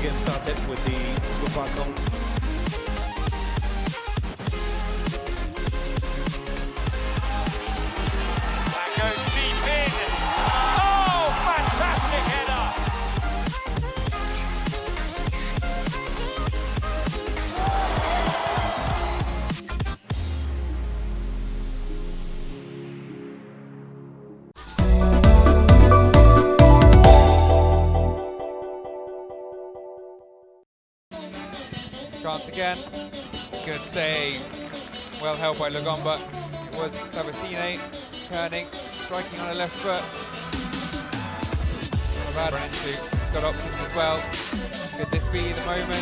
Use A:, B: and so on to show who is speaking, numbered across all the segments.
A: get started with the Super Falcons.
B: That goes deep in. Oh, fantastic header.
C: Chance again. Good save. Well held by Lagomba. It was Sabatine turning, striking on the left foot. Not a bad run into. Got options as well. Could this be the moment?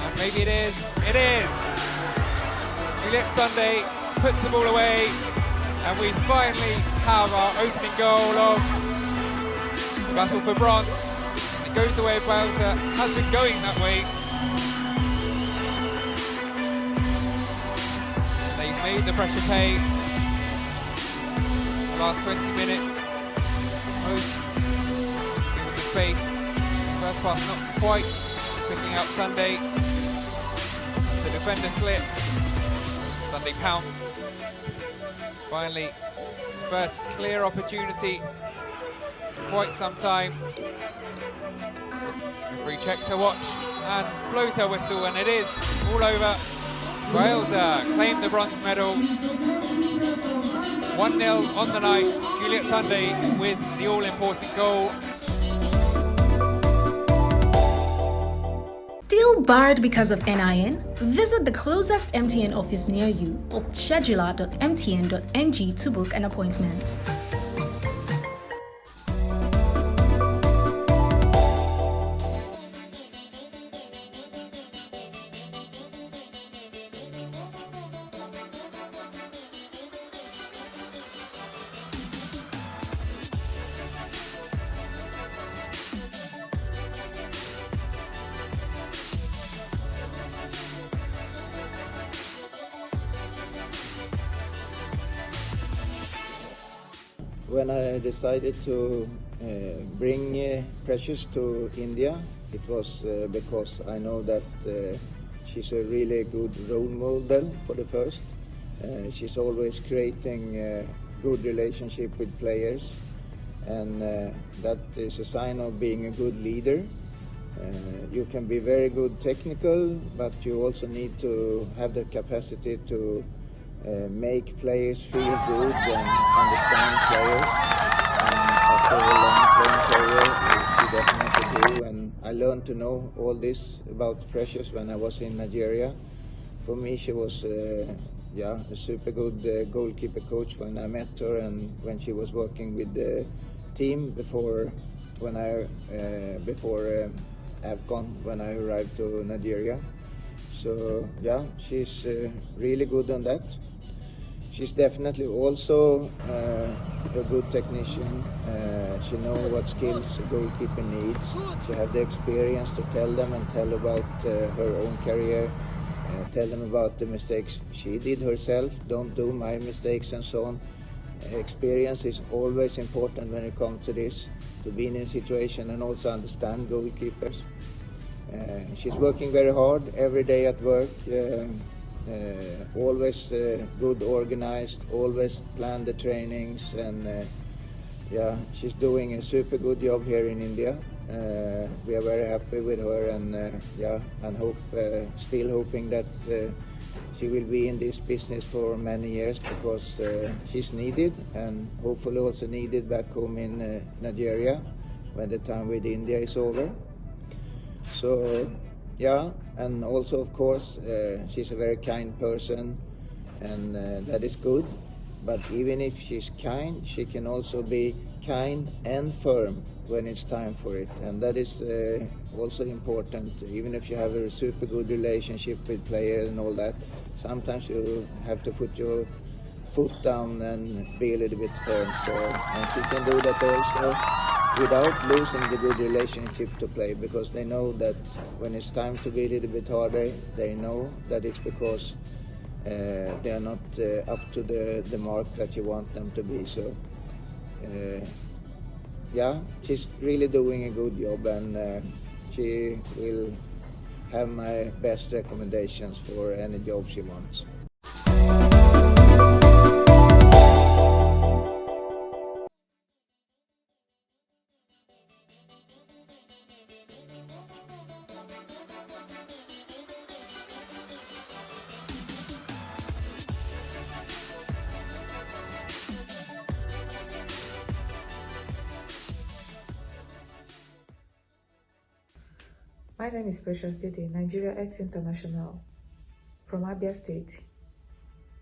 C: And maybe it is. It is! Juliet Sunday puts the ball away, and we finally have our opening goal of the battle for bronze. It goes the way of Wales. Has been going that way. They've made the pressure pay. The last 20 minutes, most with the space. First pass not quite picking up Sunday. The defender slipped. Sunday pounced. Finally, the first clear opportunity in quite some time. Referee checks her watch and blows her whistle, and it is all over. Wales claim the bronze medal. 1-0 on the night. Juliet Sunday with the all-important goal.
D: Still barred because of NIN? Visit the closest MTN office near you or scheduler.mtn.ng to book an appointment.
E: When I decided to bring Precious to India, it was because I know that she's a really good role model for the first. She's always creating a good relationship with players, and that is a sign of being a good leader. You can be very good technical, but you also need to have the capacity to make players feel good and understand players. And after a long playing career, she definitely do. And I learned to know all this about Precious when I was in Nigeria. For me, she was a super good goalkeeper coach when I met her, and when she was working with the team before AFCON when I arrived to Nigeria. So yeah, she's really good on that. She's definitely also a good technician. She knows what skills a goalkeeper needs. She has the experience to tell them and tell about her own career, tell them about the mistakes she did herself, don't do my mistakes and so on. Experience is always important when it comes to this, to be in a situation and also understand goalkeepers. She's working very hard every day at work, always good organized, always plan the trainings, and she's doing a super good job here in India. We are very happy with her, and still hoping that she will be in this business for many years, because she's needed, and hopefully also needed back home in Nigeria when the time with India is over. So and also of course she's a very kind person, and that is good. But even if she's kind, she can also be kind and firm when it's time for it, and that is also important. Even if you have a super good relationship with players and all that, sometimes you have to put your foot down and be a little bit firm. So, and she can do that also without losing the good relationship to play, because they know that when it's time to be a little bit harder, they know that it's because they are not up to the mark that you want them to be. So she's really doing a good job, and she will have my best recommendations for any job she wants.
F: My name is Precious Dede, Nigeria ex-international from Abia State.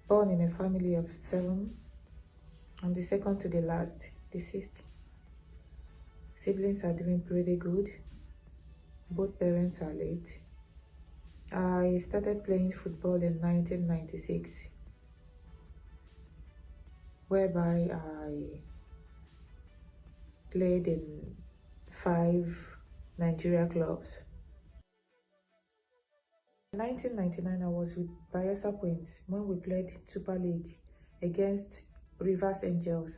F: Born in a family of 7, I'm the second to the last, deceased. Siblings are doing pretty good. Both parents are late. I started playing football in 1996, whereby I played in 5 Nigeria clubs. In 1999, I was with Bayelsa Queens when we played Super League against Rivers Angels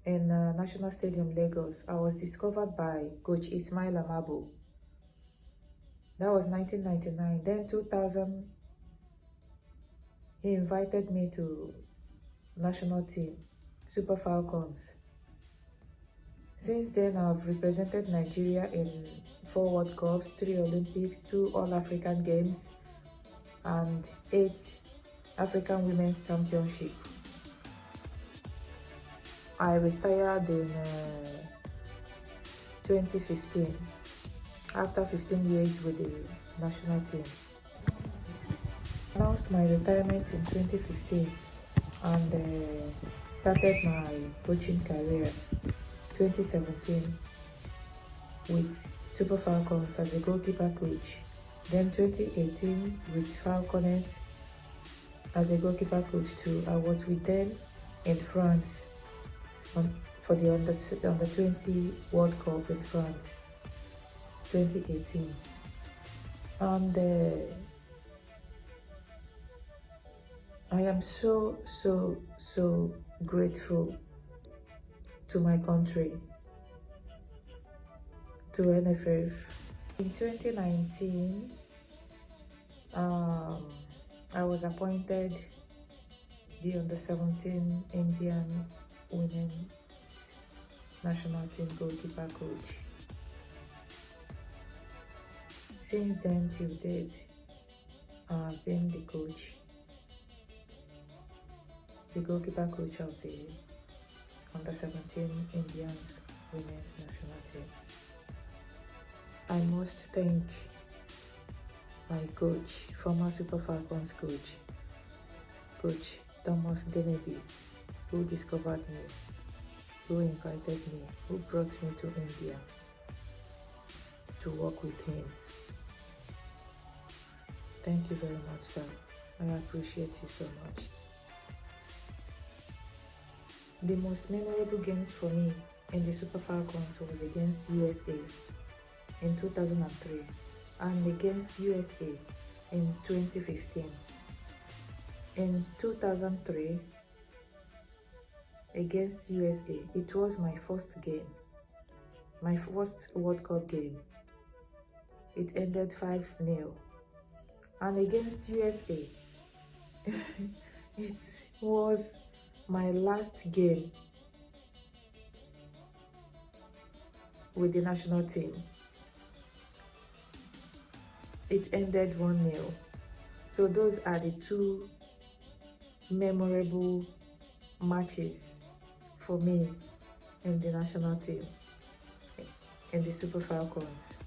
F: in National Stadium, Lagos. I was discovered by Coach Ismail Amabo. That was 1999. Then 2000, he invited me to national team, Super Falcons. Since then, I've represented Nigeria in 4 World Cups, 3 Olympics, 2 All-African Games, and 8 African Women's Championship. I retired in 2015, after 15 years with the national team. I announced my retirement in 2015 and started my coaching career 2017 with Super Falcons as a goalkeeper coach. Then 2018 with Falconets as a goalkeeper coach too. I was with them in France for the under 20 World Cup in France 2018. And I am so grateful to my country, to NFF. In 2019, I was appointed the under-17 Indian Women's National Team goalkeeper coach. Since then till date, I've been the coach, the goalkeeper coach of the under-17 Indian Women's National Team. I must thank my coach, former Super Falcons coach, Coach Thomas Dennerby, who discovered me, who invited me, who brought me to India to work with him. Thank you very much, sir. I appreciate you so much. The most memorable games for me in the Super Falcons was against USA in 2003 and against USA in 2015. In 2003, against USA, it was my first game, my first World Cup game. It ended 5-0. And against USA, it was my last game with the national team. It ended 1-0. So those are the 2 memorable matches for me in the national team, in the Super Falcons.